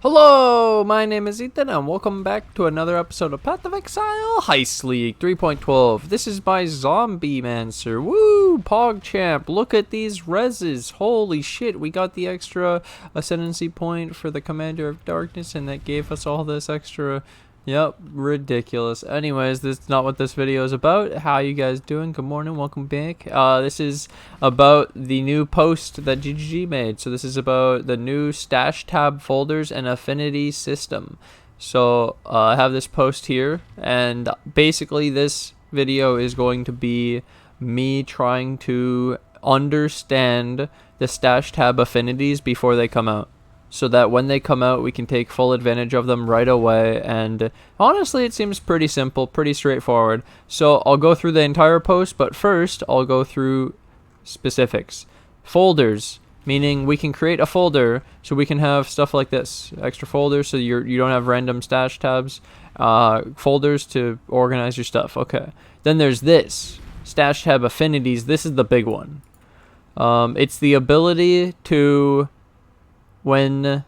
Hello, my name is Ethan, and welcome back to another episode of Path of Exile Heist League 3.12. This is my Zombie Mancer. Woo! PogChamp, look at these reses. Holy shit, we got the extra ascendancy point for the Commander of Darkness, and that gave us all this extra... Yep, ridiculous. Anyways, this is not what this video is about. How you guys doing? Good morning, welcome back. This is about the new post that GGG made. So this is about the new stash tab folders and affinity system. So I have this post here, and basically this video is going to be me trying to understand the stash tab affinities before they come out, so that when they come out we can take full advantage of them right away. And honestly, it seems pretty simple, pretty straightforward. So I'll go through the entire post, but first I'll go through specifics. Folders, meaning we can create a folder so we can have stuff like this, extra folders, so you don't have random stash tabs. Folders to organize your stuff. Okay, then there's this stash tab affinities. This is the big one. It's the ability to, when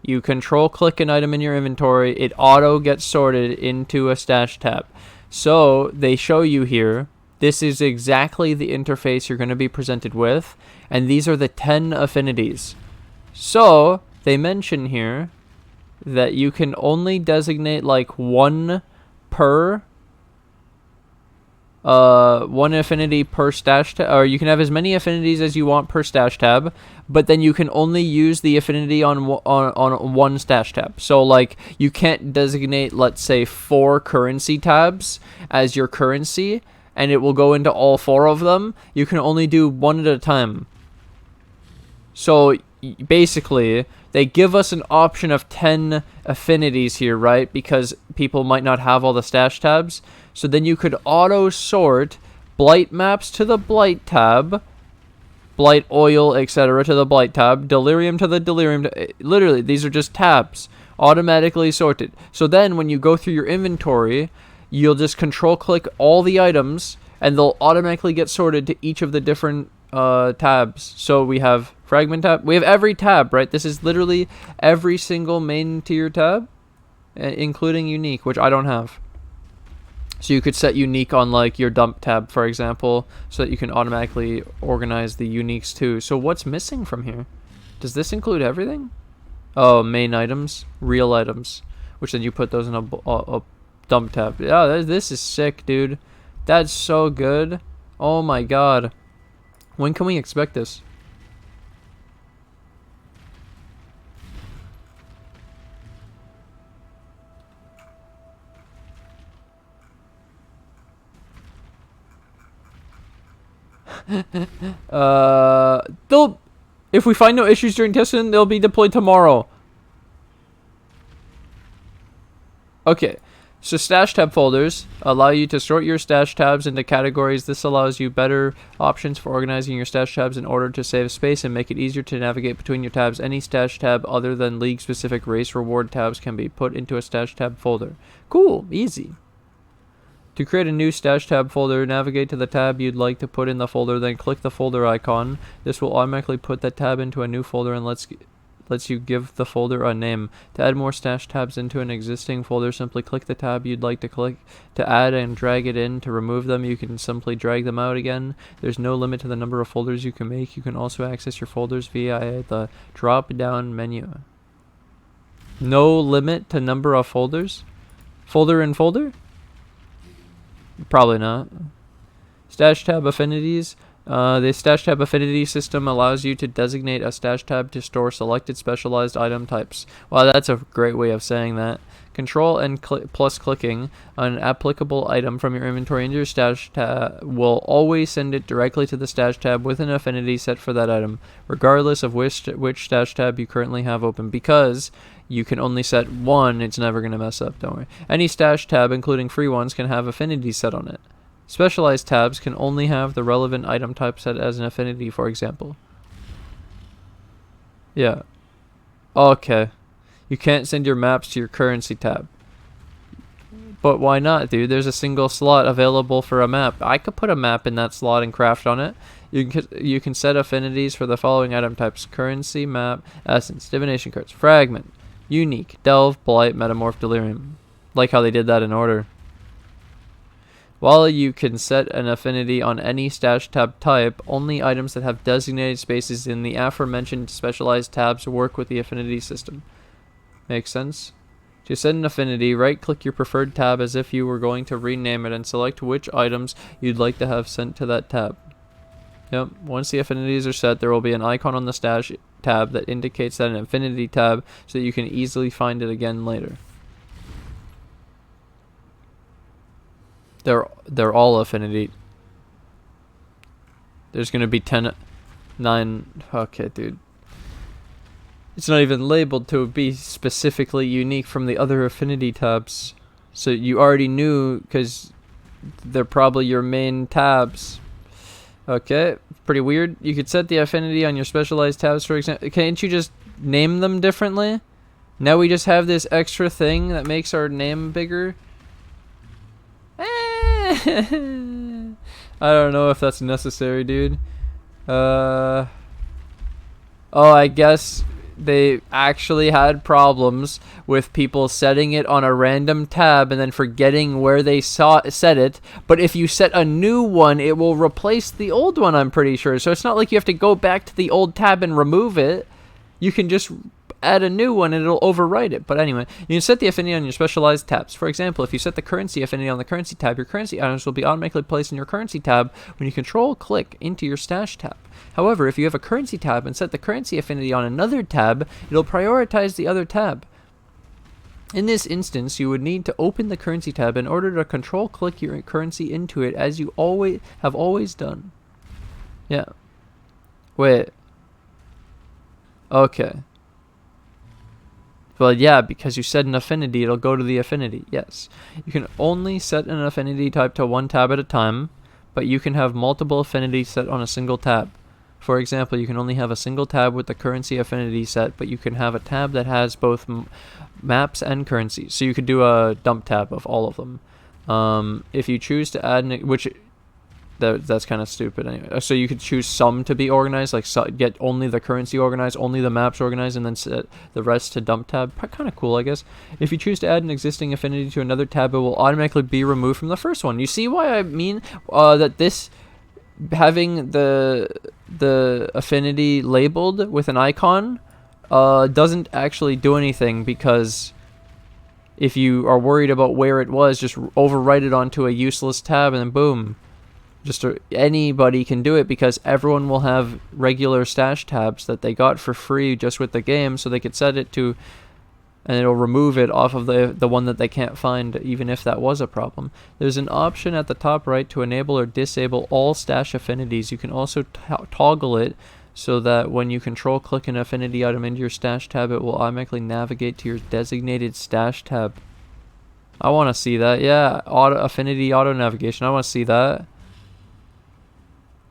you control click an item in your inventory, it auto gets sorted into a stash tab. So they show you here, this is exactly the interface you're going to be presented with, and these are the 10 affinities. So they mention here that you can only designate like one affinity per stash tab, or you can have as many affinities as you want per stash tab, but then you can only use the affinity on one stash tab. So like you can't designate, let's say, 4 currency tabs as your currency and it will go into all 4 of them. You can only do one at a time. So basically they give us an option of 10 affinities here, right? Because people might not have all the stash tabs. So then you could auto sort Blight maps to the Blight tab, Blight oil, etc. to the Blight tab, Delirium to the Delirium. Literally, these are just tabs, automatically sorted. So then when you go through your inventory, you'll just control click all the items and they'll automatically get sorted to each of the different tabs. So we have fragment tab, we have every tab, right? This is literally every single main tier tab, including unique, which I don't have. So you could set unique on like your dump tab, for example, so that you can automatically organize the uniques too. So what's missing from here? Does this include everything? Oh, main items, real items, which then you put those in a dump tab. Yeah, this is sick, dude. That's so good. Oh my god. When can we expect this? If we find no issues during testing, they'll be deployed tomorrow. Okay, so stash tab folders allow you to sort your stash tabs into categories. This allows you better options for organizing your stash tabs in order to save space and make it easier to navigate between your tabs. Any stash tab other than league specific race reward tabs can be put into a stash tab folder. Cool, easy. To create a new stash tab folder, navigate to the tab you'd like to put in the folder, then click the folder icon. This will automatically put that tab into a new folder and lets you give the folder a name. To add more stash tabs into an existing folder, simply click the tab you'd like to click to add and drag it in. To remove them, you can simply drag them out again. There's no limit to the number of folders you can make. You can also access your folders via the drop-down menu. No limit to number of folders? Folder in folder? Probably not. Stash tab affinities. The stash tab affinity system allows you to designate a stash tab to store selected specialized item types. Wow, that's a great way of saying that. Control and plus clicking an applicable item from your inventory into your stash tab will always send it directly to the stash tab with an affinity set for that item, regardless of which stash tab you currently have open. Because you can only set one, it's never going to mess up, don't worry. Any stash tab, including free ones, can have affinities set on it. Specialized tabs can only have the relevant item type set as an affinity, for example. Yeah. Okay. You can't send your maps to your currency tab. But why not, dude? There's a single slot available for a map. I could put a map in that slot and craft on it. You can set affinities for the following item types: currency, map, essence, divination cards, fragment, Unique. Delve, Blight, Metamorph, Delirium. Like how they did that in order. While you can set an affinity on any stash tab type, only items that have designated spaces in the aforementioned specialized tabs work with the affinity system. Makes sense? To set an affinity, right-click your preferred tab as if you were going to rename it and select which items you'd like to have sent to that tab. Yep, once the affinities are set, there will be an icon on the stash tab that indicates that an affinity tab so that you can easily find it again later. They're all affinity. There's gonna be 10, 9. Okay, dude. It's not even labeled to be specifically unique from the other affinity tabs. So you already knew because they're probably your main tabs. Okay, pretty weird. You could set the affinity on your specialized tabs, for example. Can't you just name them differently? Now we just have this extra thing that makes our name bigger. I don't know if that's necessary, dude. Oh, I guess they actually had problems with people setting it on a random tab and then forgetting where they set it. But if you set a new one, it will replace the old one, I'm pretty sure. So it's not like you have to go back to the old tab and remove it. You can just add a new one and it'll overwrite it. But anyway, you can set the affinity on your specialized tabs. For example, if you set the currency affinity on the currency tab, your currency items will be automatically placed in your currency tab when you control-click into your stash tab. However, if you have a currency tab and set the currency affinity on another tab, it'll prioritize the other tab. In this instance, you would need to open the currency tab in order to control-click your currency into it as you have always done. Yeah. Wait. Okay. Well, yeah, because you set an affinity, it'll go to the affinity. Yes. You can only set an affinity type to one tab at a time, but you can have multiple affinities set on a single tab. For example, you can only have a single tab with the currency affinity set, but you can have a tab that has both maps and currencies. So you could do a dump tab of all of them. If you choose to add, which that's kind of stupid anyway. So you could choose some to be organized, like get only the currency organized, only the maps organized, and then set the rest to dump tab. Kind of cool, I guess. If you choose to add an existing affinity to another tab, it will automatically be removed from the first one. You see why I mean that this having the affinity labeled with an icon doesn't actually do anything, because if you are worried about where it was, just overwrite it onto a useless tab and then boom. Anybody can do it, because everyone will have regular stash tabs that they got for free just with the game, so they could set it to, and it'll remove it off of the one that they can't find, even if that was a problem. There's an option at the top right to enable or disable all stash affinities. You can also toggle it so that when you control-click an affinity item into your stash tab, it will automatically navigate to your designated stash tab. I want to see that. Yeah, affinity auto navigation. I want to see that.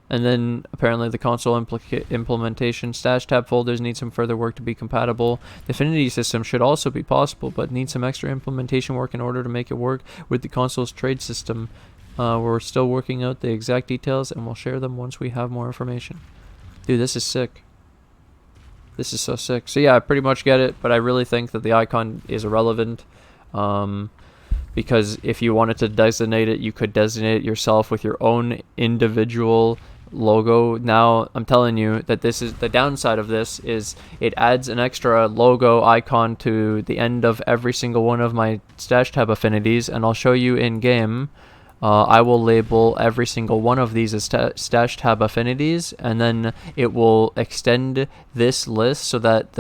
And then apparently the console implementation stash tab folders need some further work to be compatible. The affinity system should also be possible, but needs some extra implementation work in order to make it work with the console's trade system. We're still working out the exact details, and we'll share them once we have more information. Dude, this is sick. This is so sick. So yeah, I pretty much get it, but I really think that the icon is irrelevant. Because if you wanted to designate it, you could designate it yourself with your own individual logo. Now I'm telling you that this is the downside of this, is it adds an extra logo icon to the end of every single one of my stash tab affinities, and I'll show you in game. I will label every single one of these as stash tab affinities, and then it will extend this list so that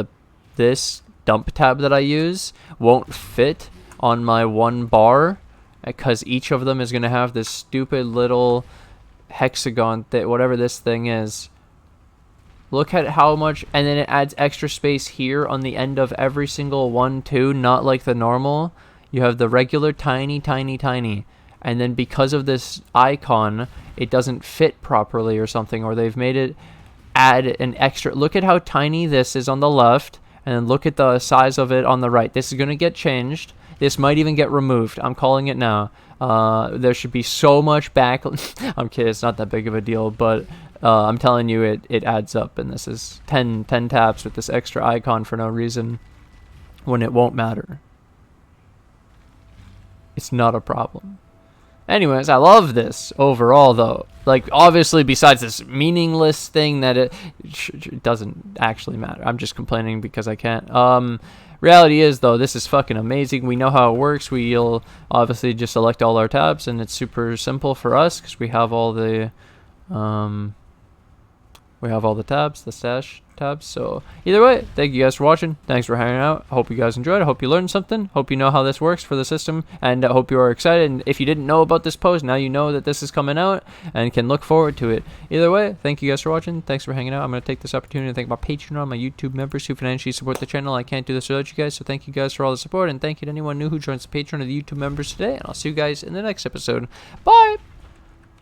this dump tab that I use won't fit on my one bar, because each of them is going to have this stupid little hexagon whatever this thing is. Look at how much, and then it adds extra space here on the end of every single one too, not like the normal. You have the regular tiny, and then because of this icon, it doesn't fit properly or something, or they've made it add an extra. Look at how tiny this is on the left, and then look at the size of it on the right. This is going to get changed. This might even get removed. I'm calling it now. There should be so much back. I'm kidding. It's not that big of a deal, but I'm telling you, it adds up. And this is 10 taps with this extra icon for no reason. when it won't matter. It's not a problem. Anyways, I love this overall, though. Like, obviously, besides this meaningless thing that it doesn't actually matter. I'm just complaining because I can't. Reality is, though, this is fucking amazing. We know how it works. We'll obviously just select all our tabs, and it's super simple for us because we have all the tabs, the stash tabs. So either way, thank you guys for watching. Thanks for hanging out. I hope you guys enjoyed. I hope you learned something. Hope you know how this works for the system, and I hope you are excited. And if you didn't know about this post, now you know that this is coming out and can look forward to it. Either way, thank you guys for watching. Thanks for hanging out. I'm going to take this opportunity to thank my Patreon, my YouTube members who financially support the channel. I can't do this without you guys, so thank you guys for all the support, and thank you to anyone new who joins the Patreon or the YouTube members today, and I'll see you guys in the next episode. Bye!